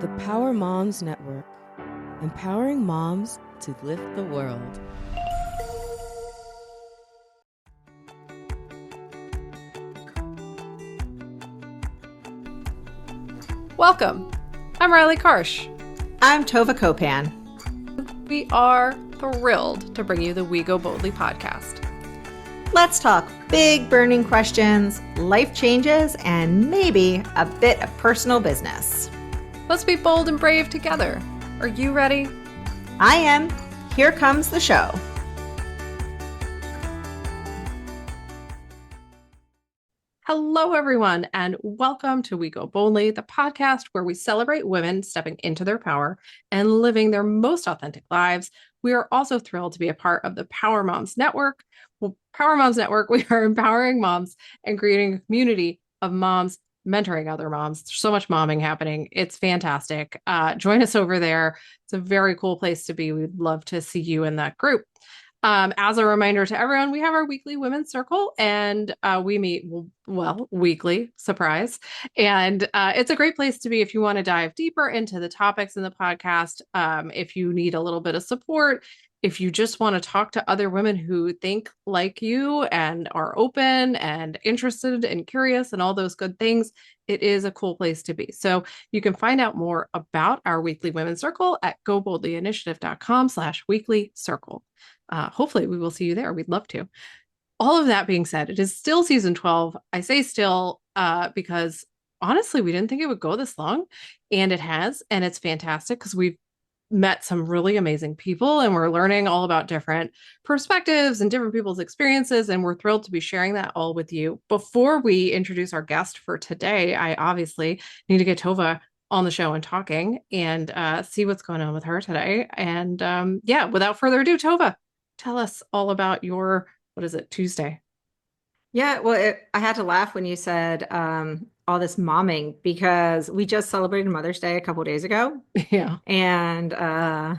The Power Moms Network, empowering moms to lift the world. Welcome. I'm Riley Karsh. I'm Tova Kopan. We are thrilled to bring you the We Go Boldly podcast. Let's talk big burning questions, life changes, and maybe a bit of personal business. Let's be bold and brave together. Are you ready? I am. Here comes the show. Hello, everyone, and welcome to We Go Boldly, the podcast where we celebrate women stepping into their power and living their most authentic lives. We are also thrilled to be a part of the Power Moms Network. Well, Power Moms Network, we are empowering moms and creating a community of moms mentoring other moms. There's so much momming happening. It's fantastic. Join us over there. It's a very cool place to be. We'd love to see you in that group. As a reminder to everyone, we have our weekly women's circle and we meet, weekly, surprise. And it's a great place to be if you want to dive deeper into the topics in the podcast. If you need a little bit of support, if you just want to talk to other women who think like you and are open and interested and curious and all those good things, it is a cool place to be. So you can find out more about our weekly women's circle at goboldlyinitiative.com/weekly circle. Hopefully we will see you there. We'd love to. All of that being said, it is still season 12. I say still because honestly, we didn't think it would go this long, and it has, and it's fantastic because we've met some really amazing people and we're learning all about different perspectives and different people's experiences, and we're thrilled to be sharing that all with you. Before we introduce our guest for today, I obviously need to get Tova on the show and talking and see what's going on with her today. And without further ado, Tova, tell us all about your, what is it, Tuesday? Yeah, well, I had to laugh when you said all this momming because we just celebrated Mother's Day a couple days ago. Yeah. And I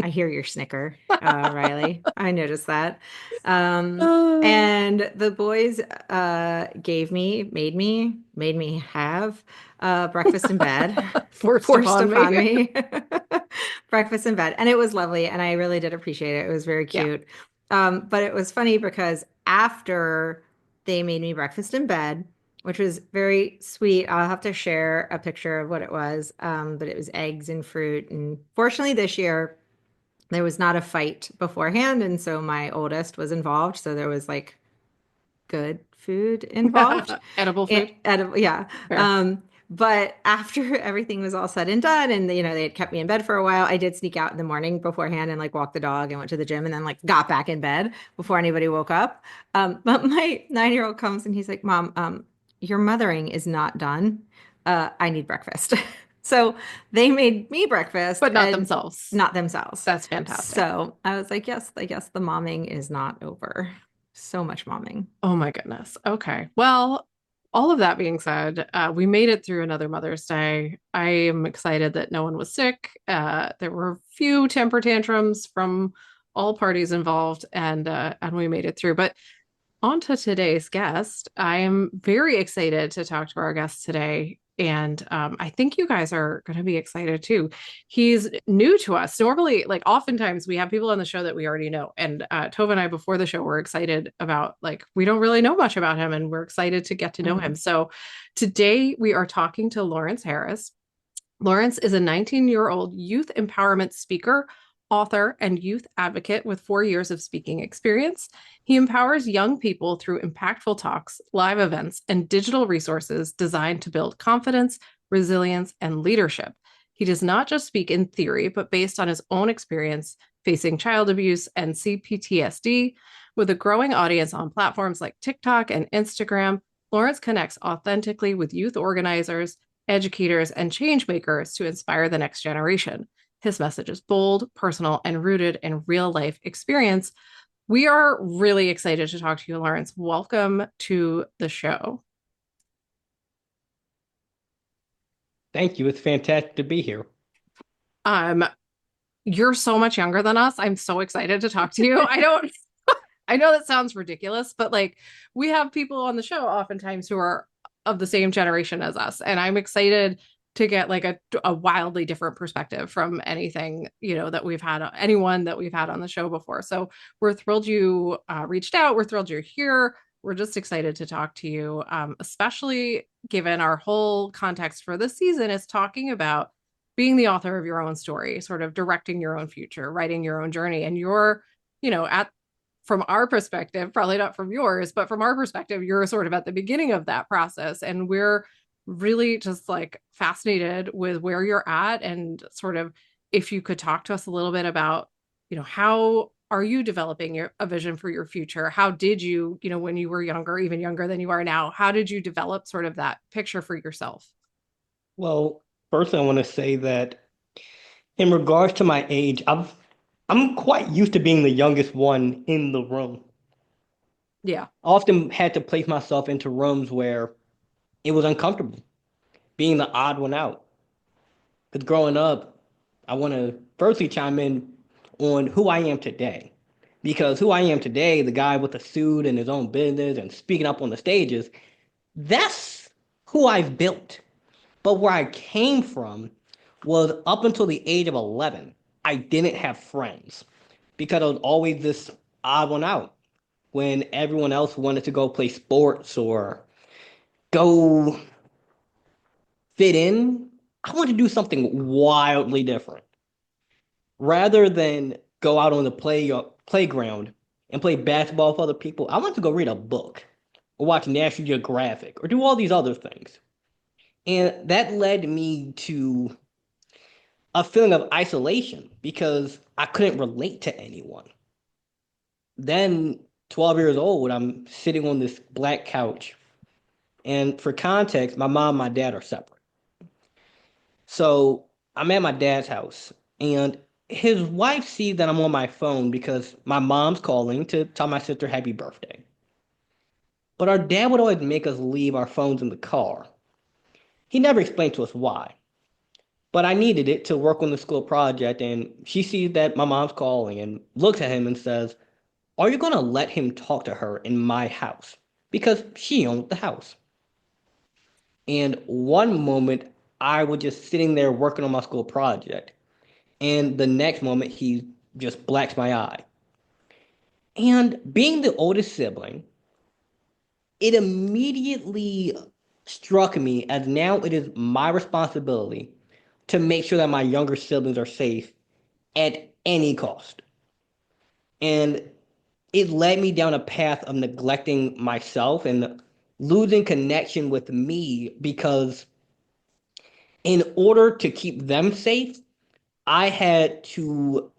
hear your snicker, Riley. I noticed that. And the boys made me have breakfast in bed. Forced upon me. Breakfast in bed. And it was lovely. And I really did appreciate it. It was very cute. Yeah. But it was funny because after they made me breakfast in bed, which was very sweet. I'll have to share a picture of what it was. But it was eggs and fruit. And fortunately this year, there was not a fight beforehand. And so my oldest was involved. So there was like good food involved. Edible food. Yeah. But after everything was all said and done and, they had kept me in bed for a while, I did sneak out in the morning beforehand and like walked the dog and went to the gym and then like got back in bed before anybody woke up. But my 9-year-old comes and he's like, Mom, your mothering is not done. I need breakfast. So they made me breakfast. But not themselves. Not themselves. That's fantastic. So I was like, yes, I guess the momming is not over. So much momming. Oh my goodness. Okay. Well, all of that being said, we made it through another Mother's Day. I am excited that no one was sick. There were few temper tantrums from all parties involved, and we made it through. But on to today's guest. I am very excited to talk to our guest today. And I think you guys are going to be excited too. He's new to us. Normally, like oftentimes we have people on the show that we already know. And Tova and I, before the show, were excited about we don't really know much about him and we're excited to get to know him. So today we are talking to Lawrence Harris. Lawrence is a 19-year-old youth empowerment speaker, author, and youth advocate with 4 years of speaking experience. He empowers young people through impactful talks, live events, and digital resources designed to build confidence, resilience, and leadership. He does not just speak in theory, but based on his own experience facing child abuse and CPTSD. With a growing audience on platforms like TikTok and Instagram, Lawrence connects authentically with youth organizers, educators, and change makers to inspire the next generation. His message is bold, personal, and rooted in real-life experience. We are really excited to talk to you, Lawrence. Welcome to the show. Thank you. It's fantastic to be here. You're so much younger than us. I'm so excited to talk to you. I know that sounds ridiculous, but we have people on the show oftentimes who are of the same generation as us. And I'm excited to get like a wildly different perspective from anything, that we've had, anyone that we've had on the show before. So we're thrilled you reached out. We're thrilled you're here. We're just excited to talk to you, especially given our whole context for this season is talking about being the author of your own story, sort of directing your own future, writing your own journey. And you're, at from our perspective, probably not from yours, but from our perspective, you're sort of at the beginning of that process. And we're really just like fascinated with where you're at, and sort of if you could talk to us a little bit about, how are you developing a vision for your future? How did you, when you were younger, even younger than you are now, how did you develop sort of that picture for yourself? Well, first I want to say that in regards to my age, I'm quite used to being the youngest one in the room. Yeah. I often had to place myself into rooms where it was uncomfortable, being the odd one out. Because growing up, I want to firstly chime in on who I am today. Because who I am today, the guy with a suit and his own business and speaking up on the stages, that's who I've built. But where I came from was up until the age of 11, I didn't have friends because I was always this odd one out. When everyone else wanted to go play sports or go fit in, I wanted to do something wildly different. Rather than go out on the playground and play basketball with other people, I wanted to go read a book or watch National Geographic or do all these other things. And that led me to a feeling of isolation because I couldn't relate to anyone. Then, 12 years old, I'm sitting on this black couch. And for context, my mom and my dad are separate. So I'm at my dad's house, and his wife sees that I'm on my phone because my mom's calling to tell my sister happy birthday. But our dad would always make us leave our phones in the car. He never explained to us why. But I needed it to work on the school project, and she sees that my mom's calling and looks at him and says, "Are you going to let him talk to her in my house?" Because she owned the house. And one moment, I was just sitting there working on my school project, and the next moment, he just blacks my eye. And being the oldest sibling, it immediately struck me as now it is my responsibility to make sure that my younger siblings are safe at any cost. And it led me down a path of neglecting myself and losing connection with me because in order to keep them safe, I had to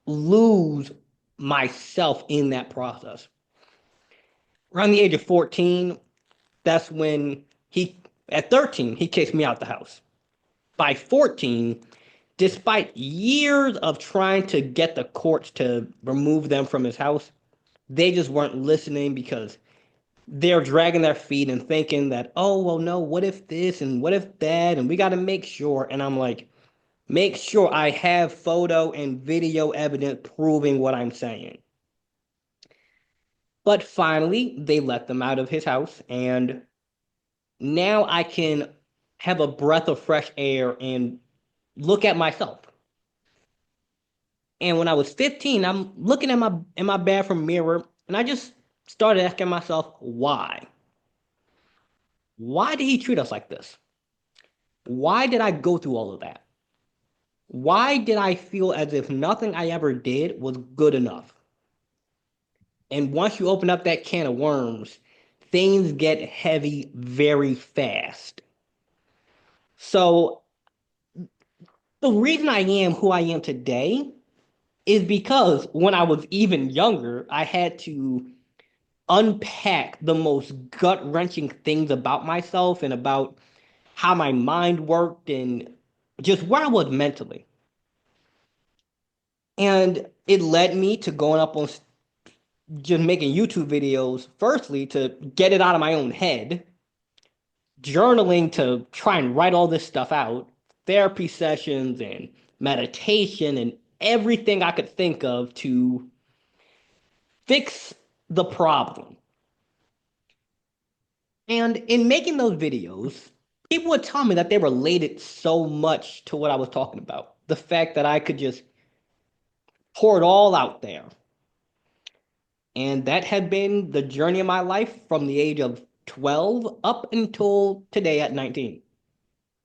lose myself in that process. Around the age of 14, that's when at 13, he kicks me out the house. By 14, despite years of trying to get the courts to remove them from his house, they just weren't listening because they're dragging their feet and thinking that, oh, well, no, what if this and what if that? And we got to make sure. And I'm like, make sure I have photo and video evidence proving what I'm saying. But finally, they let them out of his house. And now I can have a breath of fresh air and look at myself. And when I was 15, I'm looking at my bathroom mirror and I just started asking myself, why? Why did he treat us like this? Why did I go through all of that? Why did I feel as if nothing I ever did was good enough? And once you open up that can of worms, things get heavy very fast. So the reason I am who I am today is because when I was even younger, I had to unpack the most gut-wrenching things about myself and about how my mind worked and just where I was mentally. And it led me to going up on just making YouTube videos, firstly, to get it out of my own head, journaling to try and write all this stuff out, therapy sessions and meditation and everything I could think of to fix the problem. And in making those videos, people would tell me that they related so much to what I was talking about. The fact that I could just pour it all out there. And that had been the journey of my life from the age of 12 up until today at 19.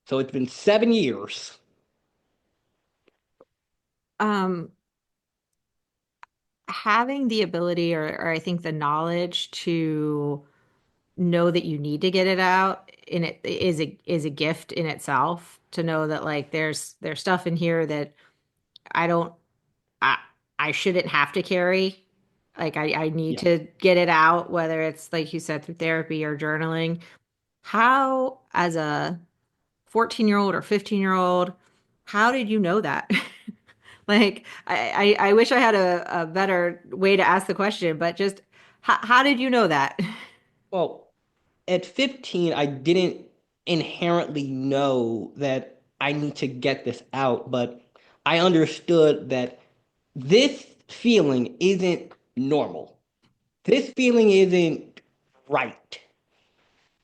So it's been 7 years. Um, Having the ability or I think the knowledge to know that you need to get it out in it is a gift in itself to know that like there's stuff in here that I don't I I shouldn't have to carry. Like I need Yeah. to get it out, whether it's like you said through therapy or journaling. How, as a 14-year-old or 15-year-old, how did you know that? Like I wish I had a better way to ask the question, but just how did you know that? Well, at 15, I didn't inherently know that I need to get this out, but I understood that this feeling isn't normal. This feeling isn't right.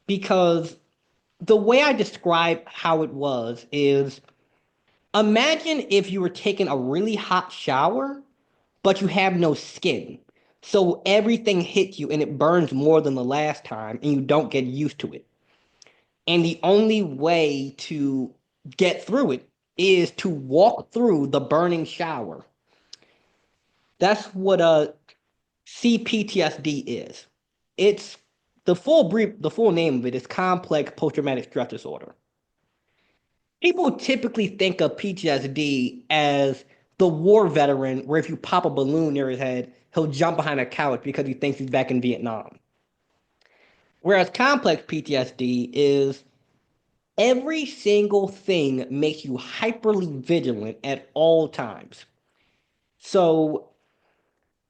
Because the way I describe how it was is imagine if you were taking a really hot shower, but you have no skin. So everything hits you and it burns more than the last time, and you don't get used to it. And the only way to get through it is to walk through the burning shower. That's what a CPTSD is. It's the full name of it is complex post-traumatic stress disorder. People typically think of PTSD as the war veteran, where if you pop a balloon near his head, he'll jump behind a couch because he thinks he's back in Vietnam. Whereas complex PTSD is every single thing makes you hyperly vigilant at all times. So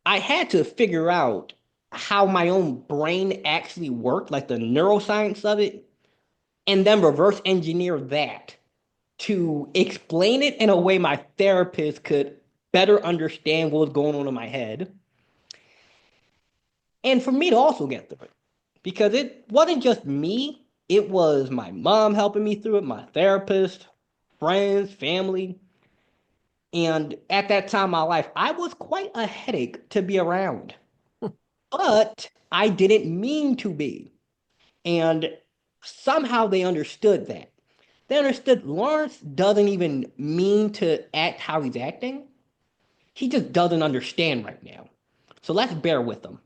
I had to figure out how my own brain actually worked, like the neuroscience of it, and then reverse engineer that to explain it in a way my therapist could better understand what was going on in my head. And for me to also get through it. Because it wasn't just me, it was my mom helping me through it, my therapist, friends, family. And at that time in my life, I was quite a headache to be around. But I didn't mean to be. And somehow they understood that. They understood Lawrence doesn't even mean to act how he's acting. He just doesn't understand right now. So let's bear with him.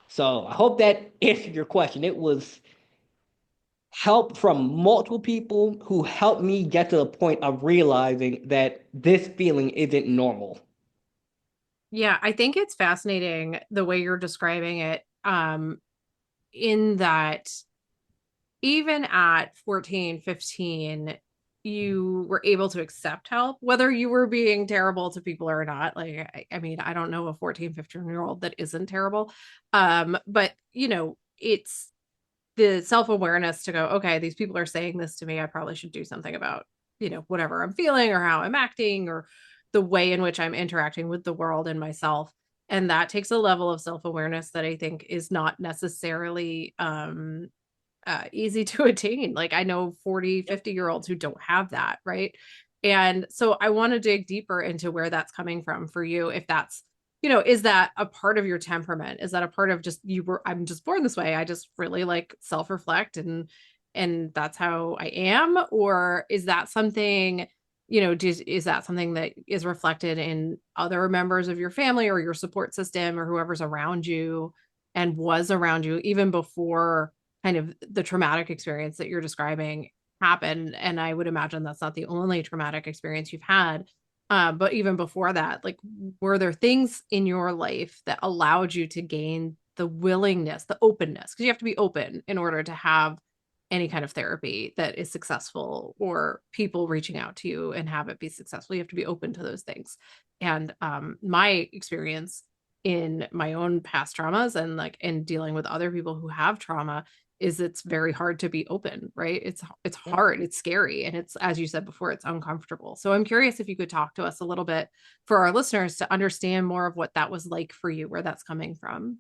So I hope that answered your question. It was help from multiple people who helped me get to the point of realizing that this feeling isn't normal. Yeah, I think it's fascinating the way you're describing it, in that even at 14, 15, you were able to accept help, whether you were being terrible to people or not. Like, I mean, I don't know a 14, 15-year-old that isn't terrible. But it's the self-awareness to go, okay, these people are saying this to me. I probably should do something about, whatever I'm feeling or how I'm acting or the way in which I'm interacting with the world and myself. And that takes a level of self-awareness that I think is not necessarily easy to attain. Like I know 40, 50-year-olds who don't have that, right? And so I want to dig deeper into where that's coming from for you. If that's, is that a part of your temperament? Is that a part of just I'm just born this way. I just really like self-reflect and that's how I am? Or is that something, is that something that is reflected in other members of your family or your support system or whoever's around you and was around you even before kind of the traumatic experience that you're describing happened? And I would imagine that's not the only traumatic experience you've had. But even before that, like, were there things in your life that allowed you to gain the willingness, the openness? Because you have to be open in order to have any kind of therapy that is successful or people reaching out to you and have it be successful. You have to be open to those things. And my experience in my own past traumas and like in dealing with other people who have trauma is it's very hard to be open, right? It's hard, it's scary, and it's, as you said before, it's uncomfortable. So I'm curious if you could talk to us a little bit for our listeners to understand more of what that was like for you, where that's coming from.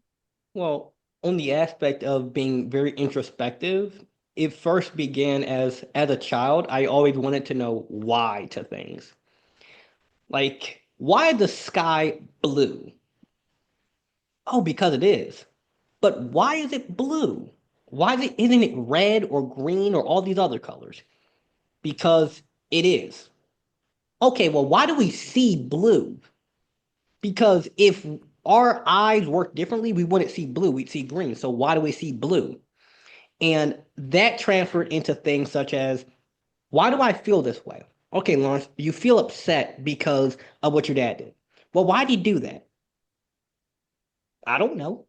Well, on the aspect of being very introspective, it first began as a child. I always wanted to know why to things. Like, why is the sky blue? Oh, because it is. But why is it blue? Isn't it red or green or all these other colors? Because it is. Okay, well, why do we see blue? Because if our eyes work differently, we wouldn't see blue, we'd see green. So why do we see blue? And that transferred into things such as, why do I feel this way? Okay, Lawrence, you feel upset because of what your dad did. Well, why did he do that? I don't know.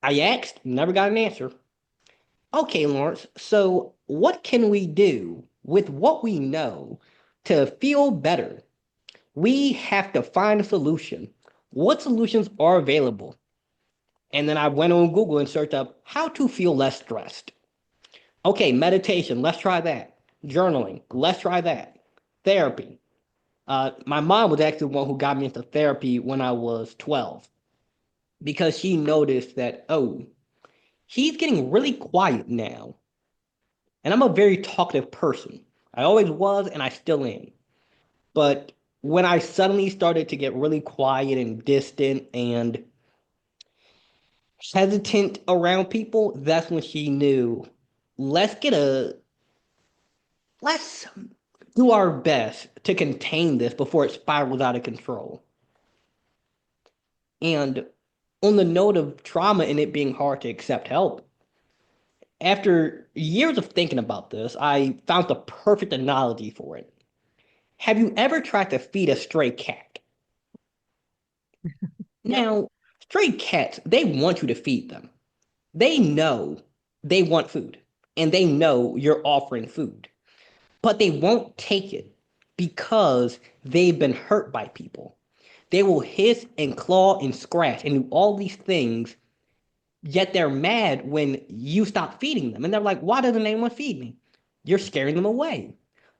I asked, never got an answer. Okay, Lawrence, so what can we do with what we know to feel better? We have to find a solution. What solutions are available? And then I went on Google and searched up how to feel less stressed. Okay, meditation, let's try that. Journaling, let's try that. Therapy. My mom was actually the one who got me into therapy when I was 12 because she noticed that, oh, he's getting really quiet now. And I'm a very talkative person. I always was, and I still am. But when I suddenly started to get really quiet and distant and hesitant around people, that's when she knew, let's get a, let's do our best to contain this before it spirals out of control. And on the note of trauma and it being hard to accept help, after years of thinking about this, I found the perfect analogy for it. Have you ever tried to feed a stray cat? Now, stray cats, they want you to feed them. They know they want food, and they know you're offering food, but they won't take it because they've been hurt by people. They will hiss and claw and scratch and do all these things, yet they're mad when you stop feeding them. And they're like, why doesn't anyone feed me? You're scaring them away.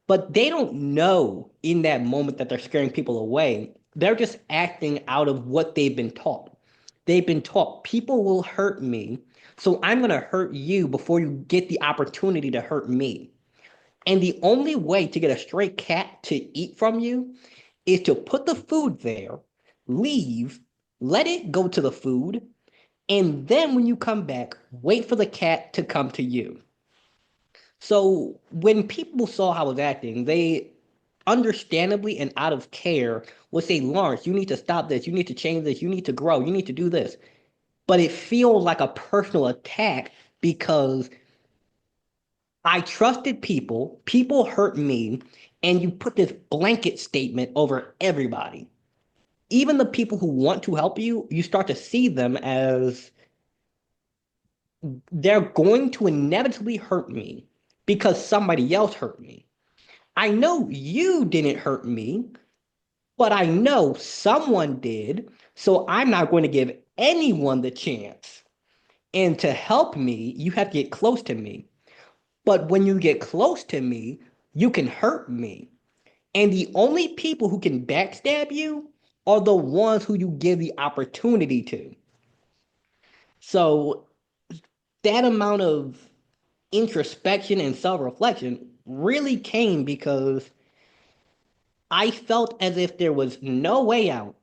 But they don't know in that moment that they're scaring people away. They're just acting out of what they've been taught. They've been taught people will hurt me, so I'm going to hurt you before you get the opportunity to hurt me. And the only way to get a stray cat to eat from you is to put the food there, leave, let it go to the food, and then when you come back, wait for the cat to come to you. So when people saw how I was acting, they understandably and out of care would say, Lawrence, you need to stop this, you need to change this, you need to grow, you need to do this. But it feels like a personal attack because I trusted people, people hurt me, and you put this blanket statement over everybody. Even the people who want to help you, you start to see them as they're going to inevitably hurt me because somebody else hurt me. I know you didn't hurt me, but I know someone did, so I'm not going to give anyone the chance. And to help me, you have to get close to me. But when you get close to me, you can hurt me. And the only people who can backstab you are the ones who you give the opportunity to. So that amount of introspection and self-reflection really came because I felt as if there was no way out,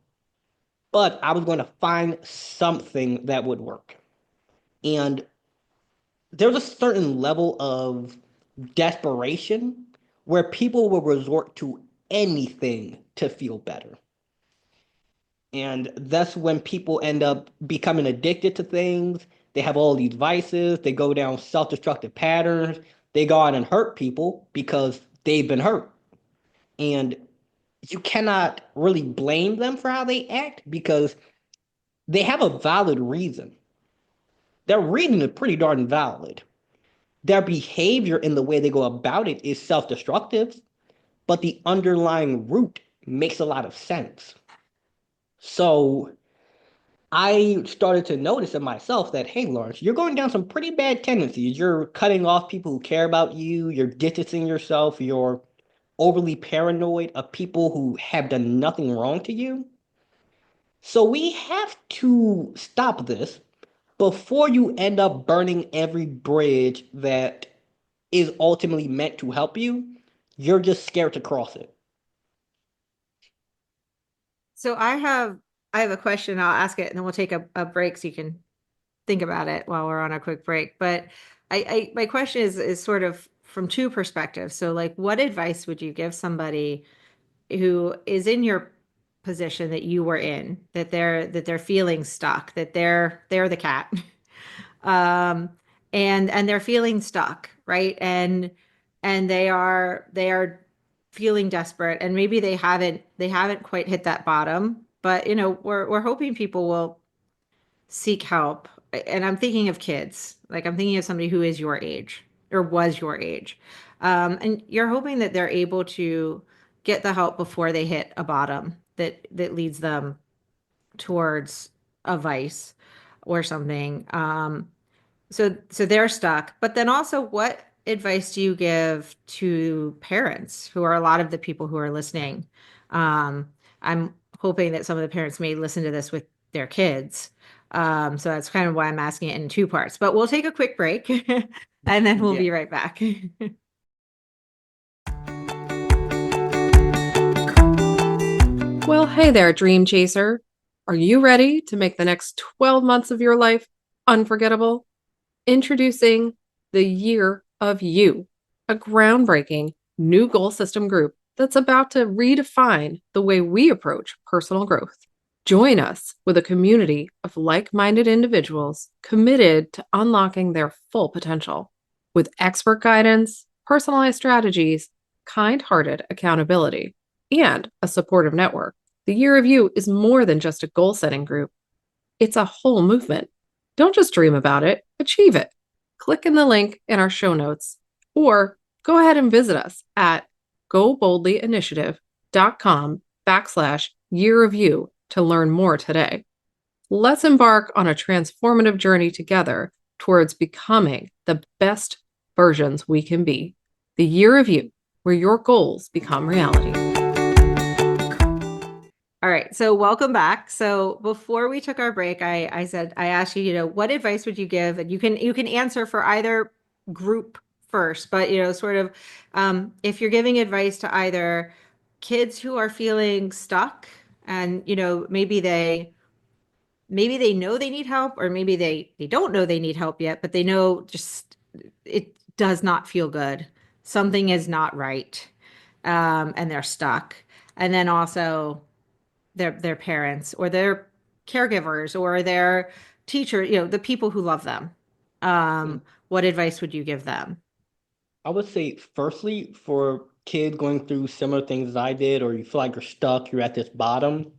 but I was going to find something that would work. And there's a certain level of desperation where people will resort to anything to feel better. And that's when people end up becoming addicted to things. They have all these vices, they go down self destructive patterns, they go out and hurt people because they've been hurt. And you cannot really blame them for how they act because they have a valid reason. Their reason is pretty darn valid. Their behavior and the way they go about it is self destructive, but the underlying root makes a lot of sense. So I started to notice in myself that, hey, Lawrence, you're going down some pretty bad tendencies. You're cutting off people who care about you, you're distancing yourself, you're overly paranoid of people who have done nothing wrong to you. So we have to stop this, before you end up burning every bridge that is ultimately meant to help you, you're just scared to cross it. So I have a question. I'll ask it and then we'll take a break so you can think about it while we're on a quick break. But my question is sort of from two perspectives. So like what advice would you give somebody who is in your position that you were in, that they're feeling stuck, that they're the cat, um, and they're feeling stuck, right? And they are feeling desperate, and maybe they haven't quite hit that bottom, but we're hoping people will seek help. And I'm thinking of kids, like I'm thinking of somebody who is your age or was your age. And you're hoping that they're able to get the help before they hit a bottom that leads them towards a vice or something. So they're stuck. But then also, what advice do you give to parents who are a lot of the people who are listening? I'm hoping that some of the parents may listen to this with their kids. So that's kind of why I'm asking it in two parts. But we'll take a quick break and then we'll Yeah. be right back. Well, hey there, Dream Chaser. Are you ready to make the next 12 months of your life unforgettable? Introducing the Year of You, a groundbreaking new goal system group that's about to redefine the way we approach personal growth. Join us with a community of like-minded individuals committed to unlocking their full potential. With expert guidance, personalized strategies, kind-hearted accountability, and a supportive network, the Year of You is more than just a goal-setting group. It's a whole movement. Don't just dream about it, achieve it. Click in the link in our show notes, or go ahead and visit us at goboldlyinitiative.com/year of you to learn more today. Let's embark on a transformative journey together towards becoming the best versions we can be. The Year of You, where your goals become reality. All right, so welcome back. So before we took our break, I said I asked you, what advice would you give? And you can answer for either group first, but sort of if you're giving advice to either kids who are feeling stuck and maybe they know they need help, or maybe they don't know they need help yet, but they know just it does not feel good. Something is not right, and they're stuck. And then also their parents or their caregivers or their teacher, the people who love them. What advice would you give them? I would say, firstly, for kids going through similar things as I did, or you feel like you're stuck, you're at this bottom,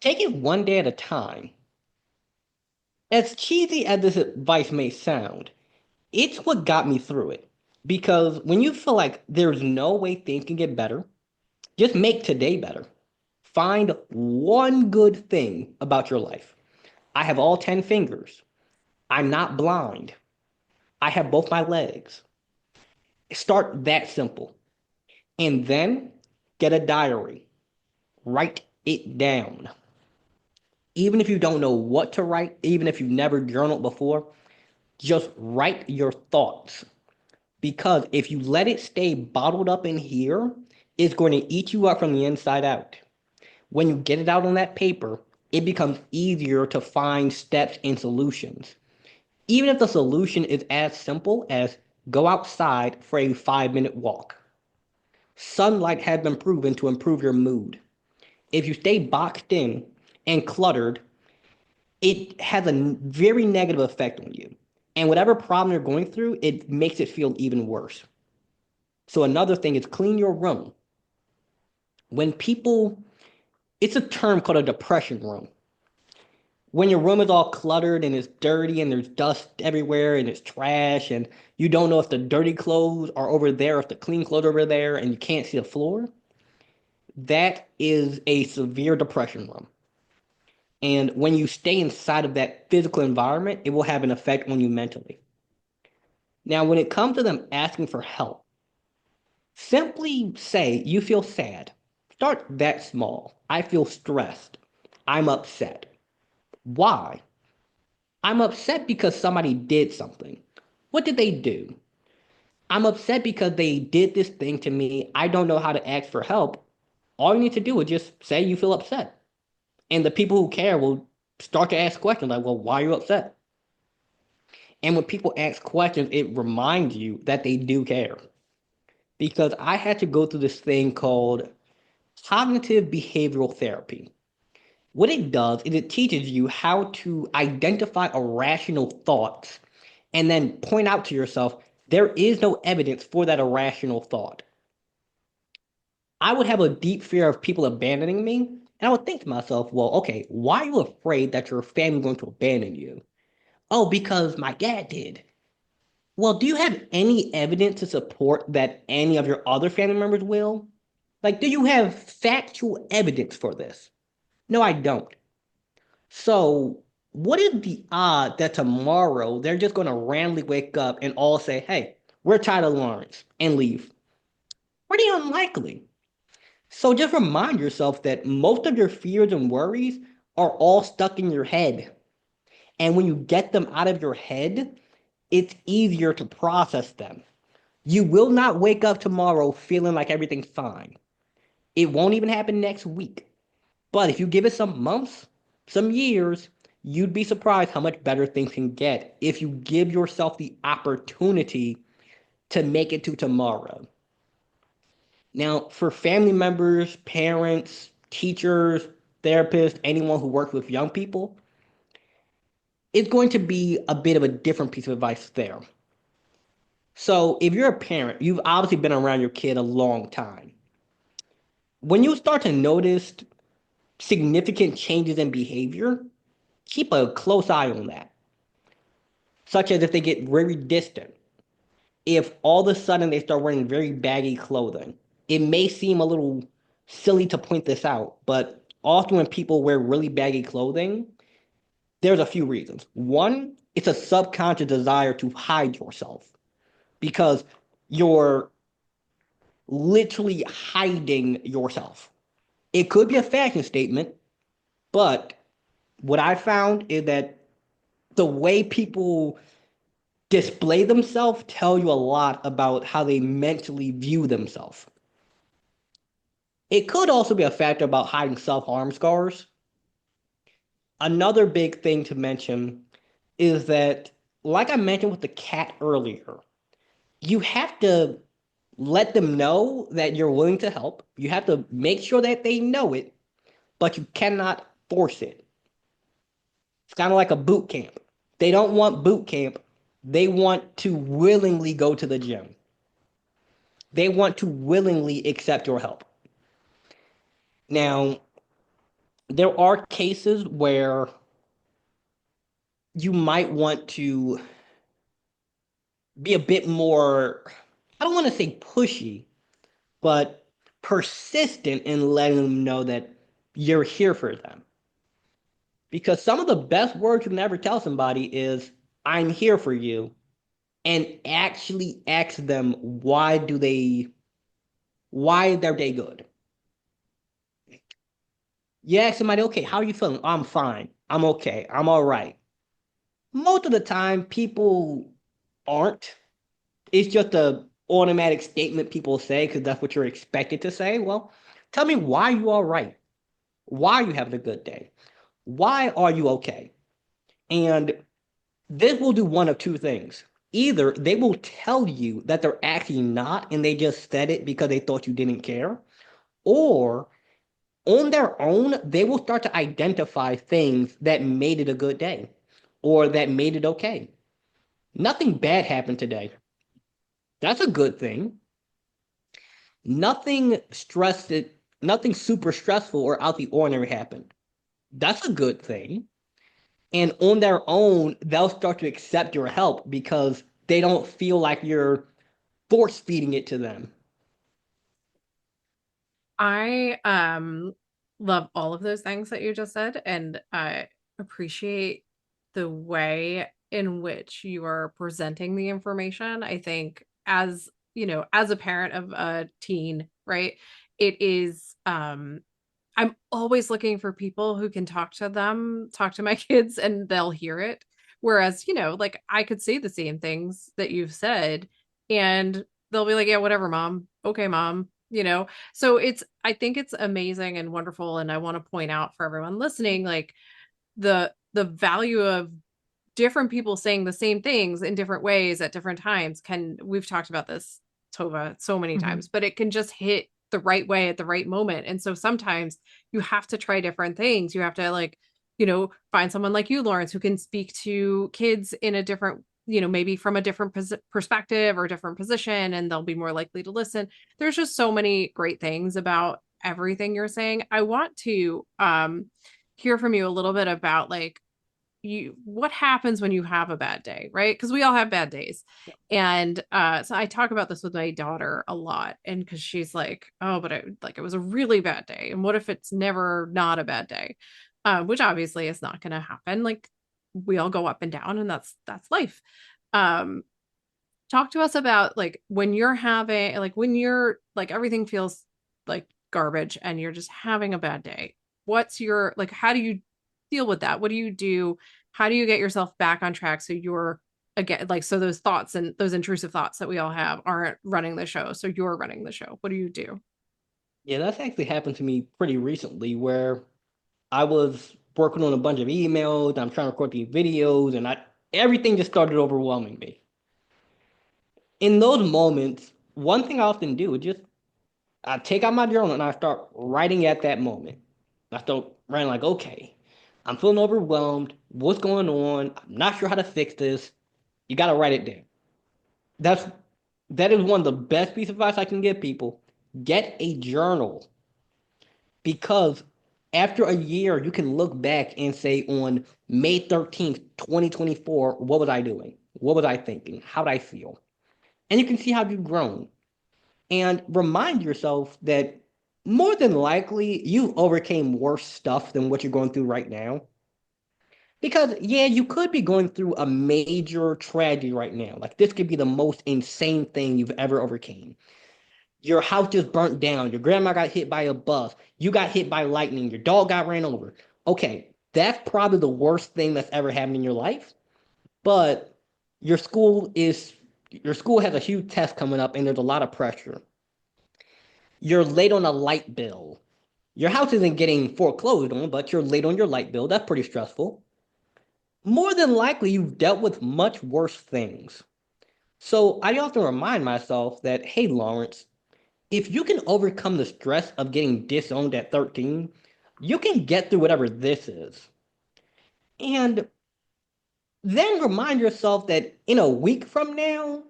take it one day at a time. As cheesy as this advice may sound, it's what got me through it. Because when you feel like there's no way things can get better, just make today better. Find one good thing about your life. I have all 10 fingers. I'm not blind. I have both my legs. Start that simple. And then get a diary. Write it down. Even if you don't know what to write, even if you've never journaled before, just write your thoughts. Because if you let it stay bottled up in here, it's going to eat you up from the inside out. When you get it out on that paper, it becomes easier to find steps and solutions. Even if the solution is as simple as go outside for a 5-minute walk. Sunlight has been proven to improve your mood. If you stay boxed in and cluttered, it has a very negative effect on you. And whatever problem you're going through, it makes it feel even worse. So another thing is clean your room. When people, it's a term called a depression room. When your room is all cluttered and it's dirty and there's dust everywhere and it's trash and you don't know if the dirty clothes are over there, if the clean clothes are over there, and you can't see the floor, that is a severe depression room. And when you stay inside of that physical environment, it will have an effect on you mentally. Now, when it comes to them asking for help, simply say you feel sad. Start that small. I feel stressed. I'm upset. Why? I'm upset because somebody did something. What did they do? I'm upset because they did this thing to me. I don't know how to ask for help. All you need to do is just say you feel upset. And the people who care will start to ask questions like, well, why are you upset? And when people ask questions, it reminds you that they do care. Because I had to go through this thing called cognitive behavioral therapy. What it does is it teaches you how to identify irrational thoughts and then point out to yourself there is no evidence for that irrational thought. I would have a deep fear of people abandoning me, and I would think to myself, well, okay, why are you afraid that your family is going to abandon you? Oh, because my dad did. Well, do you have any evidence to support that any of your other family members will? Like, do you have factual evidence for this? No, I don't. So, what is the odd that tomorrow they're just going to randomly wake up and all say, hey, we're tired of Lawrence and leave? Pretty unlikely. So, just remind yourself that most of your fears and worries are all stuck in your head. And when you get them out of your head, it's easier to process them. You will not wake up tomorrow feeling like everything's fine. It won't even happen next week. But if you give it some months, some years, you'd be surprised how much better things can get if you give yourself the opportunity to make it to tomorrow. Now, for family members, parents, teachers, therapists, anyone who works with young people, it's going to be a bit of a different piece of advice there. So, if you're a parent, you've obviously been around your kid a long time. When you start to notice significant changes in behavior, keep a close eye on that, such as if they get very distant, if all of a sudden they start wearing very baggy clothing. It may seem a little silly to point this out, but often when people wear really baggy clothing, there's a few reasons. One, it's a subconscious desire to hide yourself because you're literally hiding yourself. It could be a fashion statement, but what I found is that the way people display themselves tell you a lot about how they mentally view themselves. It could also be a factor about hiding self-harm scars. Another big thing to mention is that, like I mentioned with the cat earlier, you have to let them know that you're willing to help. You have to make sure that they know it, but you cannot force it. It's kind of like a boot camp. They don't want boot camp. They want to willingly go to the gym. They want to willingly accept your help. Now, there are cases where you might want to be a bit more, I don't want to say pushy, but persistent in letting them know that you're here for them. Because some of the best words you can ever tell somebody is, I'm here for you, and actually ask them why is their day good? You ask somebody, okay, how are you feeling? I'm fine. I'm okay. I'm all right. Most of the time, people aren't. It's just a automatic statement people say because that's what you're expected to say. Well, tell me why you all right. Why are you having a good day? Why are you okay? And this will do one of two things. Either they will tell you that they're actually not and they just said it because they thought you didn't care, or on their own, they will start to identify things that made it a good day or that made it okay. Nothing bad happened today. That's a good thing. Nothing stressed, nothing super stressful or out the ordinary happened. That's a good thing. And on their own, they'll start to accept your help because they don't feel like you're force feeding it to them. I love all of those things that you just said, and I appreciate the way in which you are presenting the information. I think as, as a parent of a teen, right? It is I'm always looking for people who can talk to them, talk to my kids, and they'll hear it Whereas, like I could say the same things that you've said and they'll be like, yeah, whatever, mom. Okay, mom. So I think it's amazing and wonderful. And I want to point out for everyone listening, like the value of different people saying the same things in different ways at different times we've talked about this, Tova, so many times, but it can just hit the right way at the right moment. And so sometimes you have to try different things. You have to find someone like you, Lawrence, who can speak to kids in a different, maybe from a different perspective or different position, and they'll be more likely to listen. There's just so many great things about everything you're saying. I want to hear from you a little bit about like what happens when you have a bad day, right? Because we all have bad days. And so I talk about this with my daughter a lot, and because she's like, oh, but it was a really bad day, and what if it's never not a bad day? Which obviously is not going to happen. Like we all go up and down, and that's life. um Talk to us about like when you're having, like when you're like everything feels like garbage and you're just having a bad day. What's your, like, how do you deal with that? What do you do? How do you get yourself back on track so you're, again, like, so those thoughts and those intrusive thoughts that we all have aren't running the show, so you're running the show? What do you do? Yeah, that's actually happened to me pretty recently where I was working on a bunch of emails, I'm trying to record these videos, and everything just started overwhelming me. In those moments, one thing I often do is just I take out my journal and I start writing at that moment. I start writing like, okay, I'm feeling overwhelmed. What's going on? I'm not sure how to fix this. You got to write it down. That's that is one of the best piece of advice I can give people. Get a journal because after a year, you can look back and say on May 13th, 2024, what was I doing? What was I thinking? How did I feel? And you can see how you've grown. And remind yourself that more than likely you overcame worse stuff than what you're going through right now. Because, yeah, you could be going through a major tragedy right now. Like, this could be the most insane thing you've ever overcame. Your house just burnt down. Your grandma got hit by a bus. You got hit by lightning. Your dog got ran over. Okay, that's probably the worst thing that's ever happened in your life. But your school is your school has a huge test coming up and there's a lot of pressure. You're late on a light bill. Your house isn't getting foreclosed on, but you're late on your light bill. That's pretty stressful. More than likely, you've dealt with much worse things. So I often remind myself that, hey, Lawrence, if you can overcome the stress of getting disowned at 13, you can get through whatever this is. And then remind yourself that in a week from now,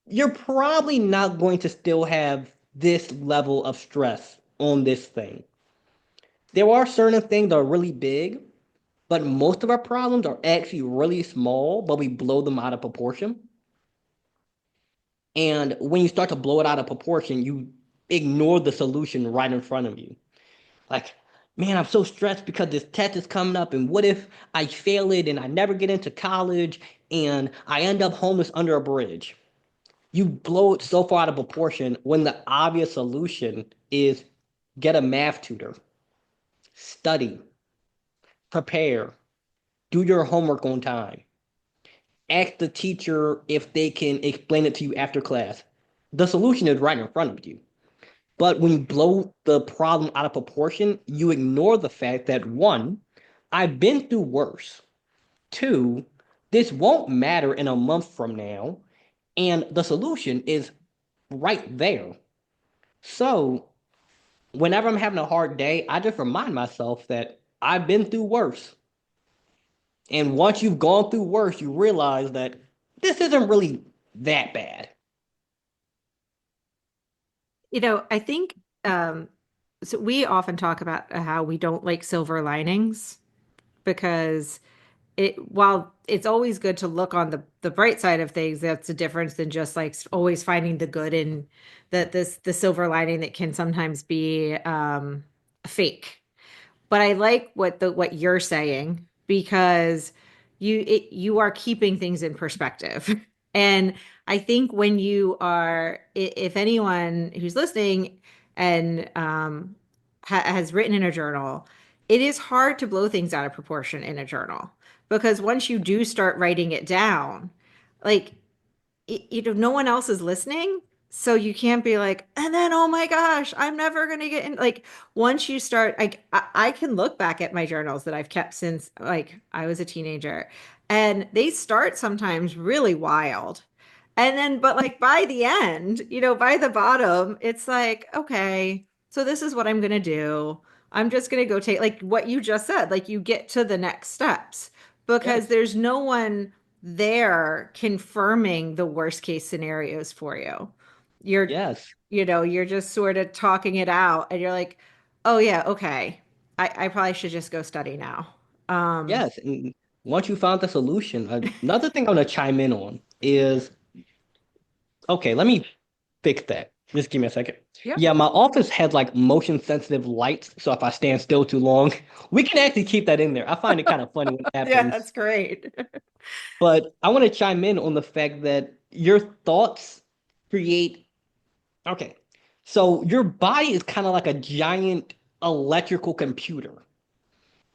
you're probably not going to still have this level of stress on this thing. There are certain things that are really big, but most of our problems are actually really small, but we blow them out of proportion. And when you start to blow it out of proportion, you ignore the solution right in front of you. Like, man, I'm so stressed because this test is coming up, and what if I fail it and I never get into college and I end up homeless under a bridge? You blow it so far out of proportion when the obvious solution is get a math tutor, study, prepare, do your homework on time, ask the teacher if they can explain it to you after class. The solution is right in front of you. But when you blow the problem out of proportion, you ignore the fact that one, I've been through worse. Two, this won't matter in a month from now. And the solution is right there. So whenever I'm having a hard day, I just remind myself that I've been through worse. And once you've gone through worse, you realize that this isn't really that bad. I think so we often talk about how we don't like silver linings because while it's always good to look on the bright side of things, that's a difference than just like always finding the good in the silver lining that can sometimes be fake. But I like what you're saying because you are keeping things in perspective. And I think when you are, if anyone who's listening and has written in a journal, it is hard to blow things out of proportion in a journal because once you do start writing it down, like no one else is listening. So you can't be like, and then, oh my gosh, I'm never going to get in. Like, once you start, I can look back at my journals that I've kept since like I was a teenager, and they start sometimes really wild. And then, but like by the end, by the bottom, it's like, okay, so this is what I'm going to do. I'm just going to go take, like what you just said, like you get to the next steps because Yes. there's no one there confirming the worst case scenarios for you. You're, Yes. you're just sort of talking it out and you're like, oh yeah, okay. I probably should just go study now. Um, Yes. And once you found the solution, another thing I'm gonna chime in on is okay, let me fix that. Just give me a second. Yep. Yeah, my office has like motion sensitive lights, so if I stand still too long, we can actually keep that in there. I find it kind of funny when it yeah, happens. that's great. But I want to chime in on the fact that your thoughts create. Okay, so your body is kind of like a giant electrical computer,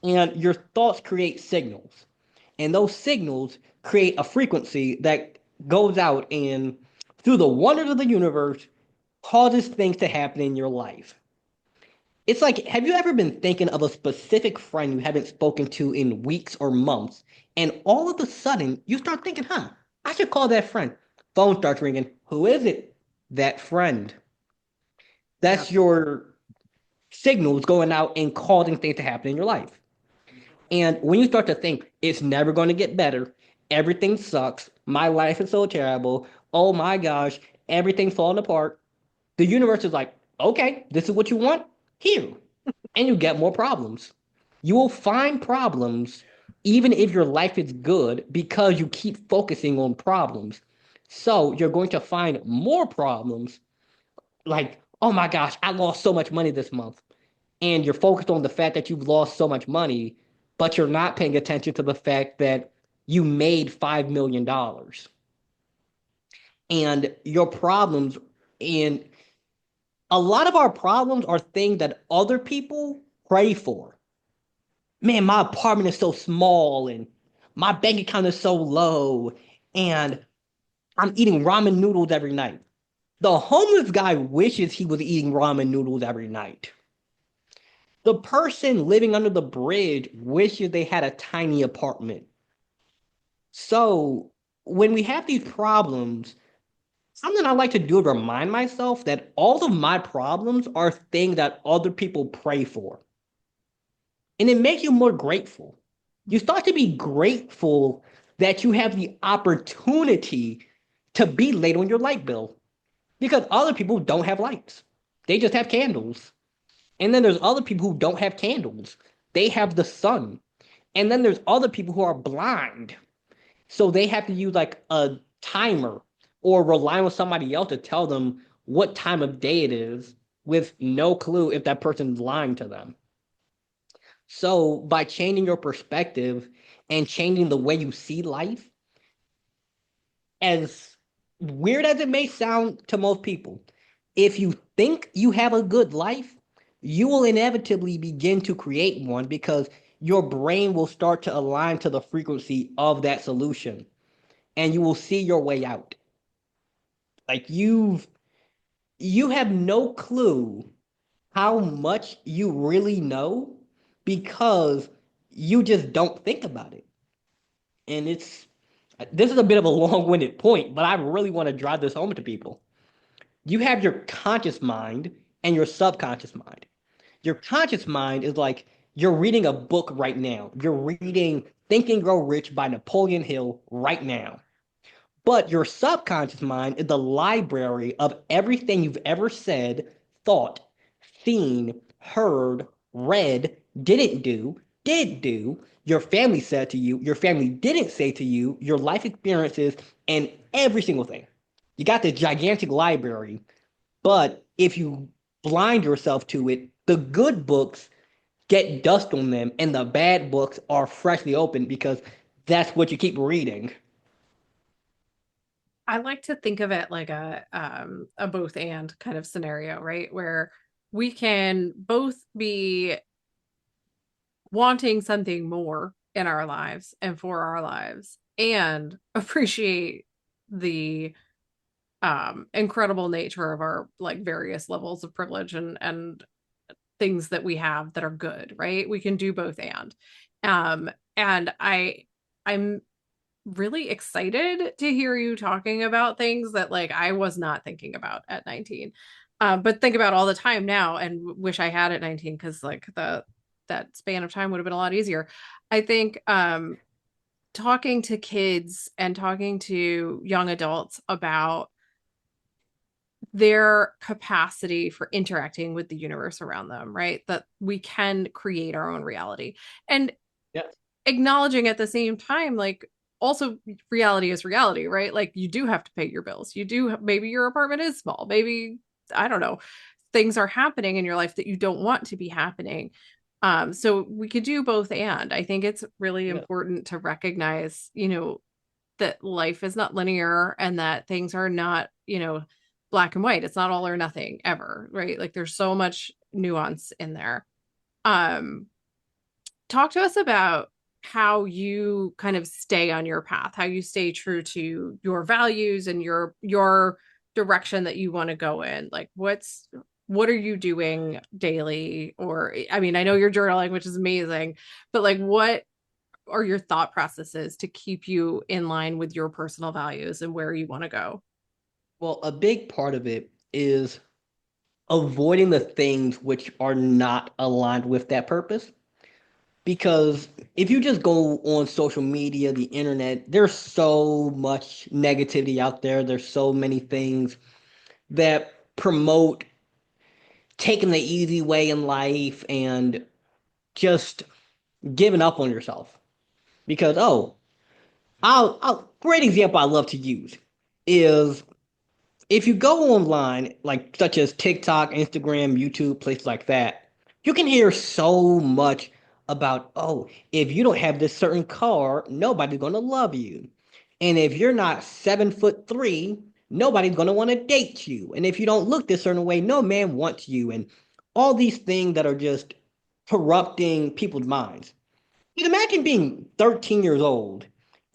and your thoughts create signals, and those signals create a frequency that goes out and through the wonders of the universe causes things to happen in your life. It's like, have you ever been thinking of a specific friend you haven't spoken to in weeks or months, and all of a sudden you start thinking, huh, I should call that friend. Phone starts ringing. Who is it? That friend. That's Yep. your signals going out and causing things to happen in your life. And when you start to think it's never going to get better, everything sucks, my life is so terrible, oh my gosh, everything's falling apart, the universe is like, okay, this is what you want? Here. And you get more problems. You will find problems even if your life is good because you keep focusing on problems. So you're going to find more problems like, oh my gosh, I lost so much money this month. And you're focused on the fact that you've lost so much money, but you're not paying attention to the fact that you made $5 million. And your problems, and a lot of our problems are things that other people pray for. Man, my apartment is so small and my bank account is so low and I'm eating ramen noodles every night. The homeless guy wishes he was eating ramen noodles every night. The person living under the bridge wishes they had a tiny apartment. So when we have these problems, something I like to do is remind myself that all of my problems are things that other people pray for. And it makes you more grateful. You start to be grateful that you have the opportunity to be late on your light bill because other people don't have lights. They just have candles. And then there's other people who don't have candles. They have the sun. And then there's other people who are blind. So they have to use like a timer or rely on somebody else to tell them what time of day it is with no clue if that person's lying to them. So by changing your perspective and changing the way you see life, as weird as it may sound to most people, if you think you have a good life, you will inevitably begin to create one because your brain will start to align to the frequency of that solution and you will see your way out. Like you have no clue how much you really know because you just don't think about it. And this is a bit of a long-winded point, but I really want to drive this home to people. You have your conscious mind and your subconscious mind. Your conscious mind is like you're reading a book right now. You're reading Think and Grow Rich by Napoleon Hill right now. But your subconscious mind is the library of everything you've ever said, thought, seen, heard, read, didn't do, did do, your family said to you, your family didn't say to you, your life experiences, and every single thing. You got this gigantic library, but if you blind yourself to it, the good books get dust on them, and the bad books are freshly opened because that's what you keep reading. I like to think of it like a both and kind of scenario, right? Where we can both be wanting something more in our lives and for our lives, and appreciate the incredible nature of our like various levels of privilege and things that we have that are good, right? We can do both and I'm really excited to hear you talking about things that like I was not thinking about at 19. But think about all the time now and wish I had at 19 because like that span of time would have been a lot easier. I think talking to kids and talking to young adults about their capacity for interacting with the universe around them, right? That we can create our own reality. And Yes. acknowledging at the same time, like, also reality is reality, right? Like, you do have to pay your bills. You do, maybe your apartment is small. Maybe, I don't know, things are happening in your life that you don't want to be happening. So we could do both. And I think it's really Yeah. important to recognize, that life is not linear and that things are not, black and white. It's not all or nothing ever, right? Like there's so much nuance in there. Um, Talk to us about how you kind of stay on your path, how you stay true to your values and your direction that you want to go in. Like what are you doing daily? Or I mean, I know you're journaling, which is amazing, but like what are your thought processes to keep you in line with your personal values and where you want to go? Well, a big part of it is avoiding the things which are not aligned with that purpose. Because if you just go on social media, the internet, there's so much negativity out there. There's so many things that promote taking the easy way in life and just giving up on yourself. Because, oh, great example I love to use is if you go online, like such as TikTok, Instagram, YouTube, places like that, you can hear so much about, oh, if you don't have this certain car, nobody's gonna love you. And if you're not 7'3", nobody's gonna want to date you. And if you don't look this certain way, no man wants you. And all these things that are just corrupting people's minds. You can imagine being 13 years old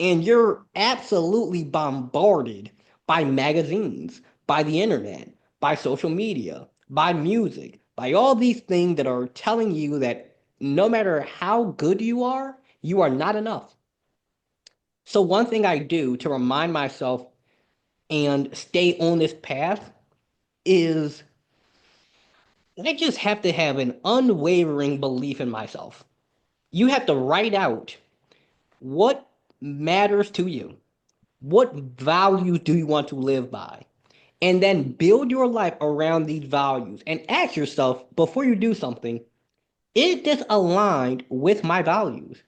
and you're absolutely bombarded by magazines, by the internet, by social media, by music, by all these things that are telling you that no matter how good you are not enough. So, one thing I do to remind myself and stay on this path is I just have to have an unwavering belief in myself. You have to write out what matters to you? What values do you want to live by? And then build your life around these values and ask yourself before you do something, is this aligned with my values?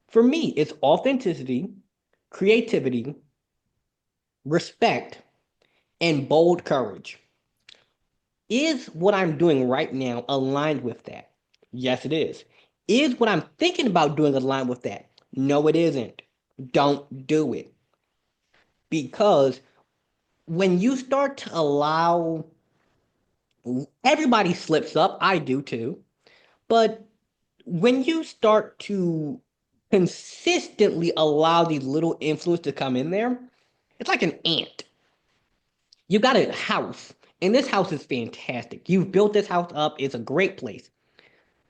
For me, it's authenticity, creativity, respect, and bold courage. Is what I'm doing right now aligned with that? Yes, it is. Is what I'm thinking about doing aligned with that? No, it isn't. Don't do it. Because when you start to allow everybody slips up, I do too. But when you start to consistently allow these little influence to come in there, it's like an ant. You got a house, and this house is fantastic. You've built this house up, it's a great place.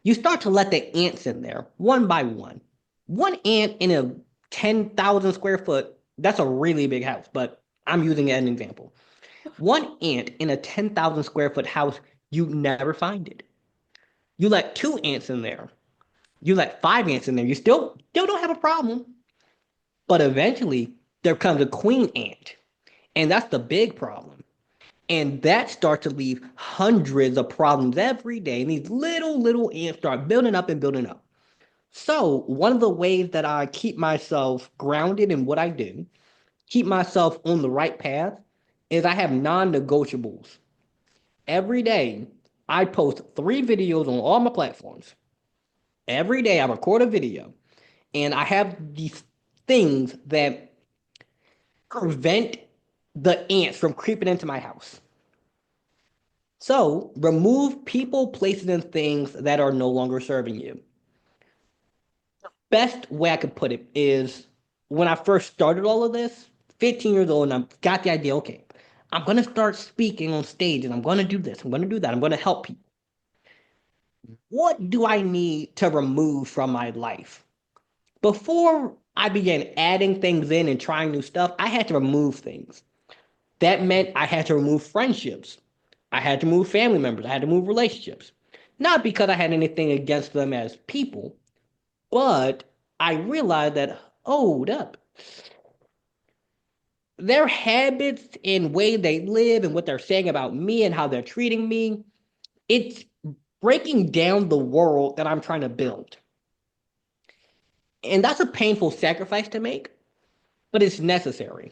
You start to let the ants in there one by one. One ant in a 10,000 square foot, that's a really big house, but I'm using it as an example. One ant in a 10,000 square foot house, you never find it. You let two ants in there. You let five ants in there. You still don't have a problem. But eventually, there comes a queen ant. And that's the big problem. And that starts to leave hundreds of problems every day. And these little ants start building up and building up. So, one of the ways that I keep myself grounded in what I do, keep myself on the right path, is I have non negotiables. Every day, I post 3 videos on all my platforms. Every day, I record a video, and I have these things that prevent the ants from creeping into my house. So, remove people, places, and things that are no longer serving you. best way I could put it is when I first started all of this, 15 years old, and I got the idea, okay, I'm going to start speaking on stage and I'm going to do this, I'm going to do that, I'm going to help people. What do I need to remove from my life? Before I began adding things in and trying new stuff, I had to remove things. That meant I had to remove friendships. I had to remove family members. I had to remove relationships. Not because I had anything against them as people, but I realized that, hold up, their habits and way they live and what they're saying about me and how they're treating me, it's breaking down the world that I'm trying to build. And that's a painful sacrifice to make, but it's necessary.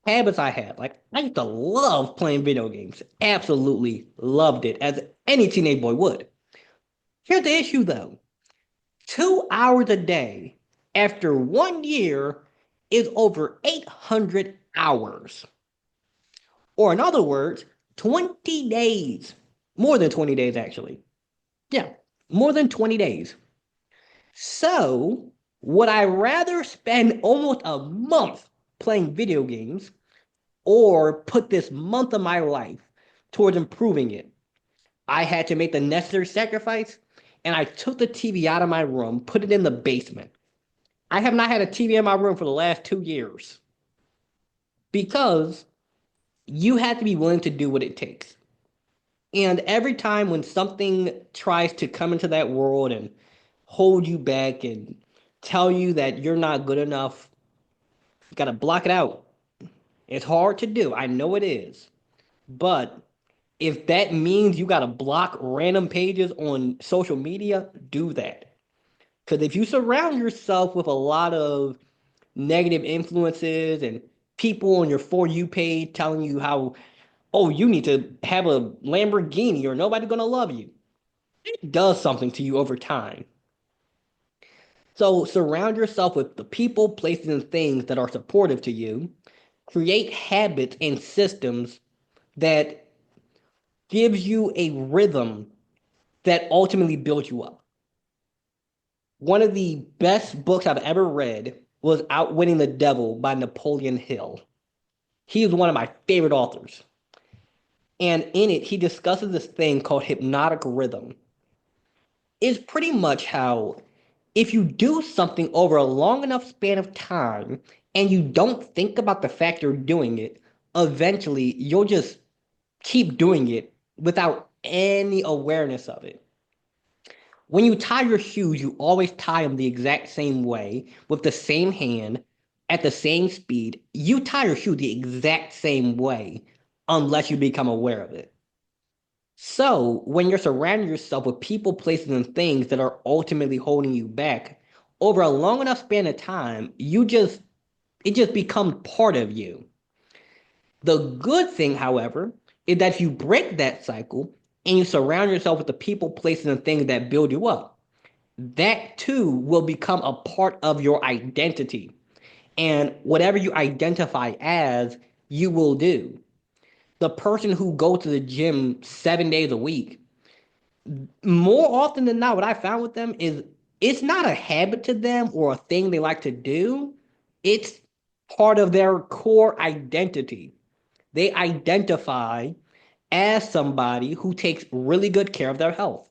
Habits I had, like I used to love playing video games. Absolutely loved it, as any teenage boy would. Here's the issue though. 2 hours a day after 1 year is over 800 hours. Or in other words, 20 days. More than 20 days, actually. Yeah, more than 20 days. So, would I rather spend almost a month playing video games or put this month of my life towards improving it? I had to make the necessary sacrifice, and I took the TV out of my room, put it in the basement. I have not had a TV in my room for the last 2 years because you have to be willing to do what it takes. And every time when something tries to come into that world and hold you back and tell you that you're not good enough, you got to block it out. It's hard to do. I know it is. But if that means you got to block random pages on social media, do that. Because if you surround yourself with a lot of negative influences and people on your For You page telling you how, oh, you need to have a Lamborghini or nobody's going to love you, it does something to you over time. So surround yourself with the people, places, and things that are supportive to you. Create habits and systems that gives you a rhythm that ultimately builds you up. One of the best books I've ever read was Outwitting the Devil by Napoleon Hill. He is one of my favorite authors. And in it, he discusses this thing called hypnotic rhythm. It's pretty much how if you do something over a long enough span of time and you don't think about the fact you're doing it, eventually you'll just keep doing it without any awareness of it. When you tie your shoes, you always tie them the exact same way, with the same hand, at the same speed. You tie your shoe the exact same way, unless you become aware of it. So, when you're surrounding yourself with people, places, and things that are ultimately holding you back, over a long enough span of time, it just becomes part of you. The good thing, however, is that if you break that cycle and you surround yourself with the people, places, and things that build you up, that too will become a part of your identity. And whatever you identify as, you will do. The person who goes to the gym 7 days a week, more often than not, what I found with them is it's not a habit to them or a thing they like to do. It's part of their core identity. They identify as somebody who takes really good care of their health.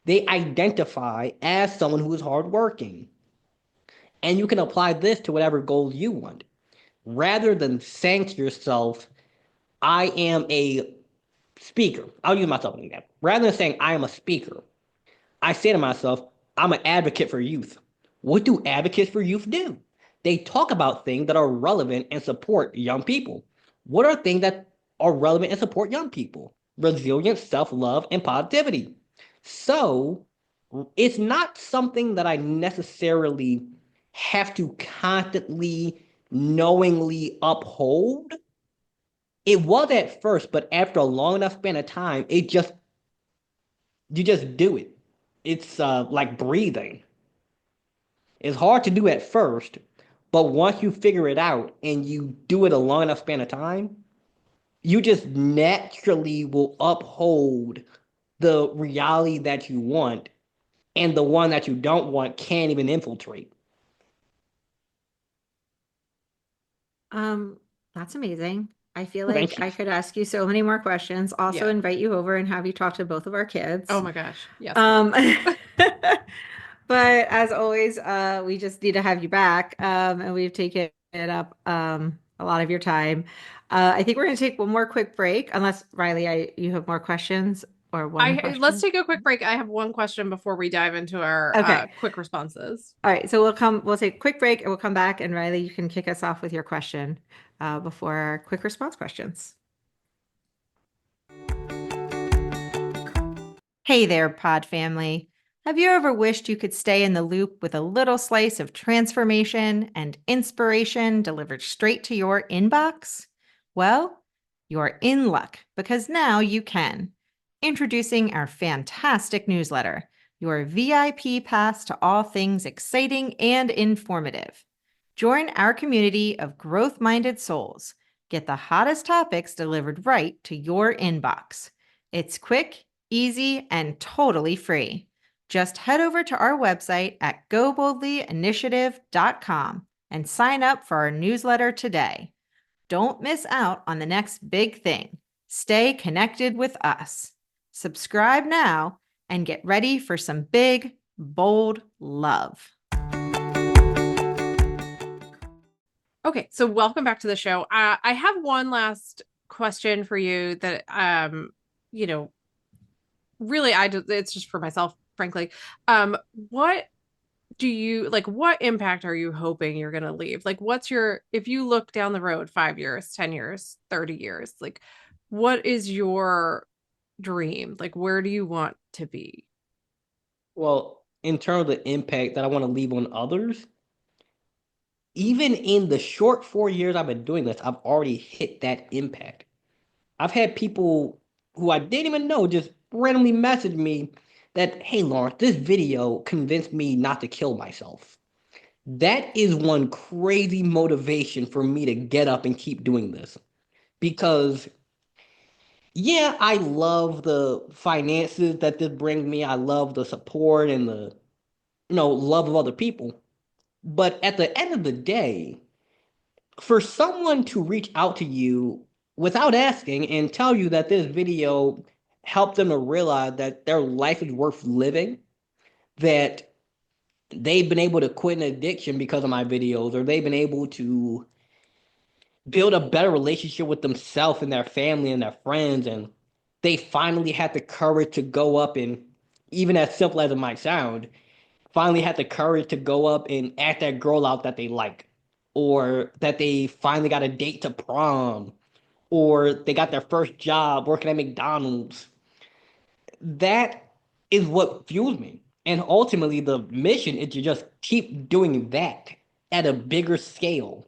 They identify as someone who is hardworking. And you can apply this to whatever goals you want. Rather than saying to yourself, I am a speaker. I'll use myself as an example. Rather than saying I am a speaker, I say to myself, I'm an advocate for youth. What do advocates for youth do? They talk about things that are relevant and support young people. What are things that are relevant and support young people? Resilience, self-love, and positivity. So it's not something that I necessarily have to constantly, knowingly uphold. It was at first, but after a long enough span of time, you just do it. It's like breathing. It's hard to do at first, but once you figure it out and you do it a long enough span of time, you just naturally will uphold the reality that you want, and the one that you don't want can't even infiltrate. That's amazing. I feel Thank like you. I could ask you so many more questions. Also Yeah. invite you over and have you talk to both of our kids. Oh my gosh. Yes. Um, please. but as always, we just need to have you back. And we've taken it up a lot of your time. I think we're going to take one more quick break, unless Riley, you have more questions or one Let's question. take a quick break. I have one question before we dive into our Okay. quick responses. All right. So we'll take a quick break and we'll come back. And Riley, you can kick us off with your question before our quick response questions. Hey there, Pod family. Have you ever wished you could stay in the loop with a little slice of transformation and inspiration delivered straight to your inbox? Well, you're in luck because now you can. Introducing our fantastic newsletter, your VIP pass to all things exciting and informative. Join our community of growth minded souls. Get the hottest topics delivered right to your inbox. It's quick, easy, and totally free. Just head over to our website at goboldlyinitiative.com and sign up for our newsletter today. Don't miss out on the next big thing. Stay connected with us. Subscribe now and get ready for some big, bold love. Okay, so welcome back to the show. I have one last question for you that you know, really it's just for myself, frankly. What do you like, what impact are you hoping you're going to leave? Like, if you look down the road 5 years, 10 years, 30 years, like, what is your dream? Like, where do you want to be? Well, in terms of the impact that I want to leave on others, even in the short 4 years I've been doing this, I've already hit that impact. I've had people who I didn't even know just randomly message me that, hey, Lawrence, this video convinced me not to kill myself. That is one crazy motivation for me to get up and keep doing this. Because, yeah, I love the finances that this brings me. I love the support and the, love of other people. But at the end of the day, for someone to reach out to you without asking and tell you that this video helped them to realize that their life is worth living, that they've been able to quit an addiction because of my videos, or they've been able to build a better relationship with themselves and their family and their friends, and they finally had the courage to go up and, even as simple as it might sound, finally had the courage to go up and ask that girl out that they like, or that they finally got a date to prom, or they got their first job working at McDonald's. That is what fuels me. And ultimately, the mission is to just keep doing that at a bigger scale,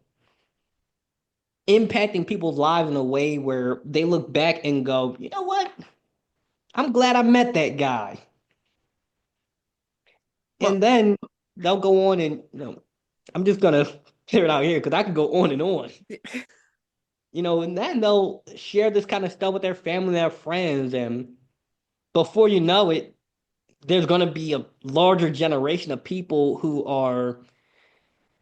impacting people's lives in a way where they look back and go, you know what? I'm glad I met that guy. Well, And then they'll go on and, I'm just going to clear it out here because I can go on and on. And then they'll share this kind of stuff with their family and their friends. And before you know it, there's going to be a larger generation of people who are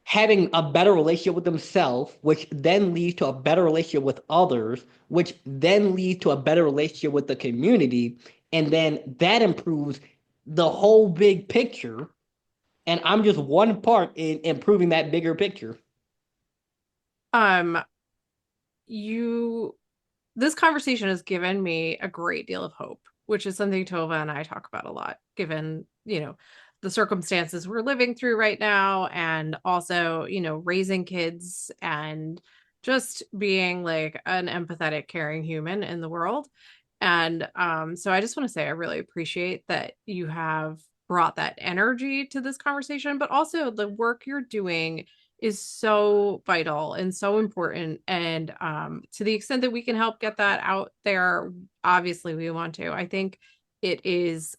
having a better relationship with themselves, which then leads to a better relationship with others, which then leads to a better relationship with the community. And then that improves the whole big picture. And I'm just one part in improving that bigger picture. um, this conversation has given me a great deal of hope, which is something Tova and I talk about a lot, given, the circumstances we're living through right now, and also, raising kids and just being like an empathetic, caring human in the world. And so I just want to say I really appreciate that you have brought that energy to this conversation, but also the work you're doing is so vital and so important. And to the extent that we can help get that out there, obviously we want to. I think it is,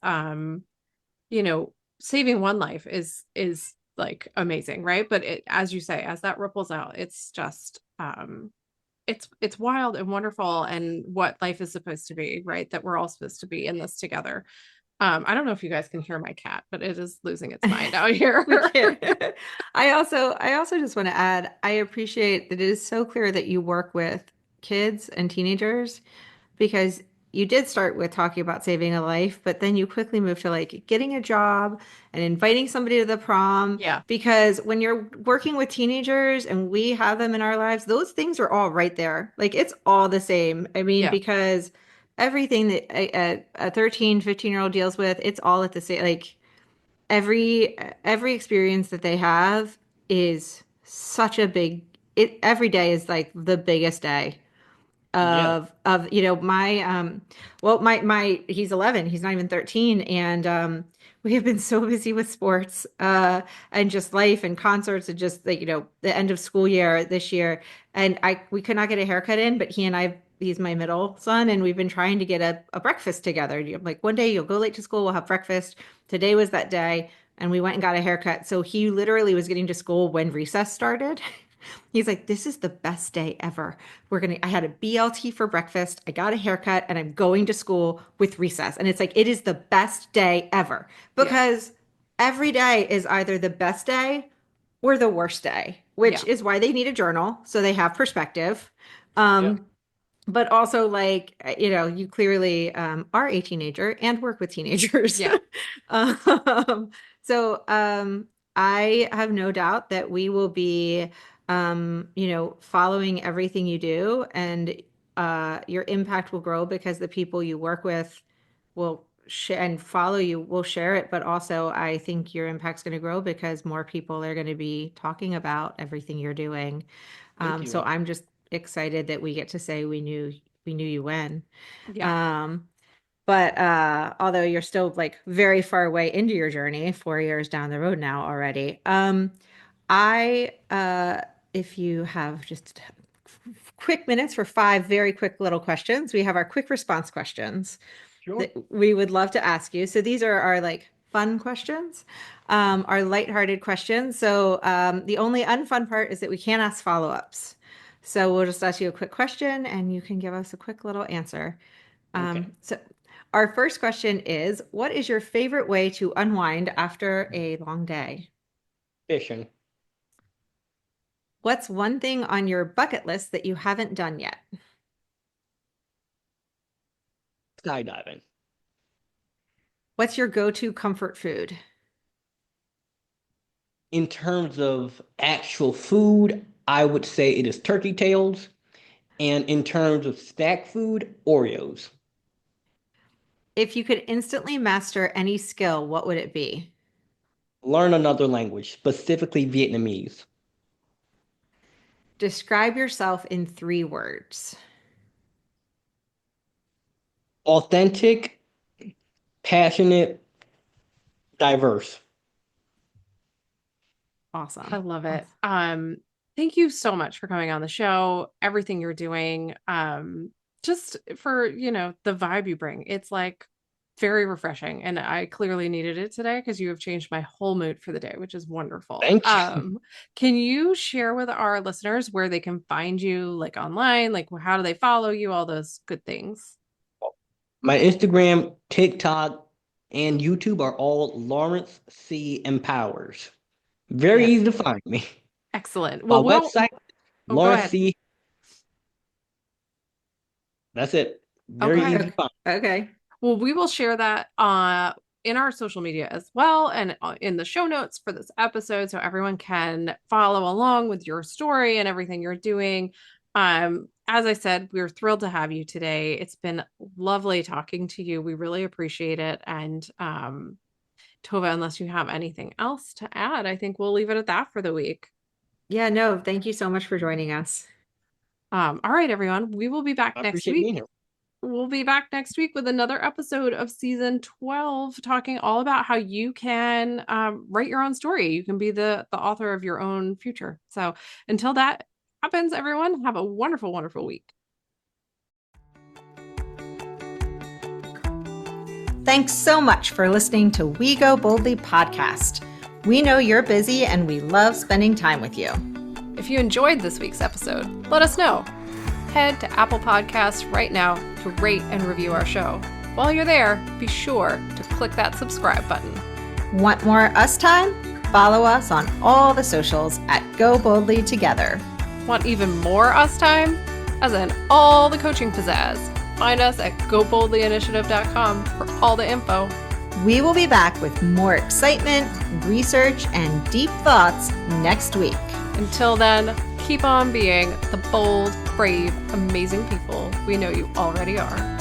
saving one life is like amazing, right? But as you say, as that ripples out, it's just it's wild and wonderful, and what life is supposed to be, right? That we're all supposed to be in this together. I don't know if you guys can hear my cat, but it is losing its mind out here. We can. I also just want to add, I appreciate that it is so clear that you work with kids and teenagers, because you did start with talking about saving a life, but then you quickly moved to like getting a job and inviting somebody to the prom. Yeah. Because when you're working with teenagers and we have them in our lives, those things are all right there. Like it's all the same. I mean, Yeah. because everything that a 13, 15-year-old deals with, it's all at the same, like every experience that they have is such a big, it every day is like the biggest day Yeah. of my well my he's 11, he's not even 13, and we have been so busy with sports and just life and concerts and just like the end of school year this year, and we could not get a haircut in, but he's my middle son, and we've been trying to get a breakfast together. I'm like, one day you'll go late to school, we'll have breakfast. Today was that day, and we went and got a haircut. So he literally was getting to school when recess started. He's like, this is the best day ever. I had a BLT for breakfast. I got a haircut and I'm going to school with recess. And it's like, it is the best day ever, because every day is either the best day or the worst day, which is why they need a journal. So they have perspective. But also like, you clearly are a teenager and work with teenagers. Yeah. So I have no doubt that we will be following everything you do, and your impact will grow because the people you work with will share and follow you, will share it. But also I think your impact's going to grow because more people are going to be talking about everything you're doing. Thank you. So I'm just excited that we get to say we knew you when. Yeah. But although you're still like very far away into your journey, 4 years down the road now already. If you have just quick minutes for 5 very quick little questions, we have our quick response questions Sure. that we would love to ask you. So these are our like fun questions, our lighthearted questions. So the only unfun part is that we can't ask follow-ups. So we'll just ask you a quick question and you can give us a quick little answer. Okay. So our first question is, what is your favorite way to unwind after a long day? Fishing. What's one thing on your bucket list that you haven't done yet? Skydiving. What's your go-to comfort food? In terms of actual food, I would say it is turkey tails. And in terms of snack food, Oreos. If you could instantly master any skill, what would it be? Learn another language, specifically Vietnamese. Describe yourself in 3 words. Authentic, passionate, diverse. Awesome. I love it. Thank you so much for coming on the show, everything you're doing, just for, the vibe you bring. It's like very refreshing, and I clearly needed it today because you have changed my whole mood for the day, which is wonderful. Thank you. Can you share with our listeners where they can find you, like online, like how do they follow you, all those good things? My Instagram, TikTok, and YouTube are all Lawrence C. Empowers. Very easy to find me. Excellent. My Well, website, go Lawrence ahead. C. That's it. Very Okay. easy to find. Okay. Well, we will share that in our social media as well, and in the show notes for this episode, so everyone can follow along with your story and everything you're doing. As I said, we're thrilled to have you today. It's been lovely talking to you. We really appreciate it. And Tova, unless you have anything else to add, I think we'll leave it at that for the week. Yeah, no, thank you so much for joining us. All right, everyone. We will be back I next appreciate week. being here. We'll be back next week with another episode of season 12, talking all about how you can write your own story. You can be the author of your own future. So until that happens, everyone, have a wonderful, wonderful week. Thanks so much for listening to We Go Boldly podcast. We know you're busy and we love spending time with you. If you enjoyed this week's episode, let us know. Head to Apple Podcasts right now to rate and review our show. While you're there, be sure to click that subscribe button. Want more Us Time? Follow us on all the socials at Go Boldly Together. Want even more Us Time? As in all the coaching pizzazz. Find us at goboldlyinitiative.com for all the info. We will be back with more excitement, research, and deep thoughts next week. Until then, keep on being the bold, brave, amazing people we know you already are.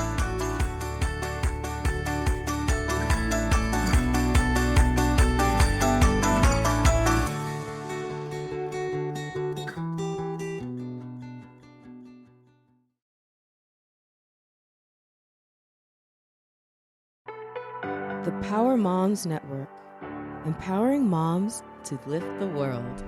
The Power Moms Network, empowering moms to lift the world.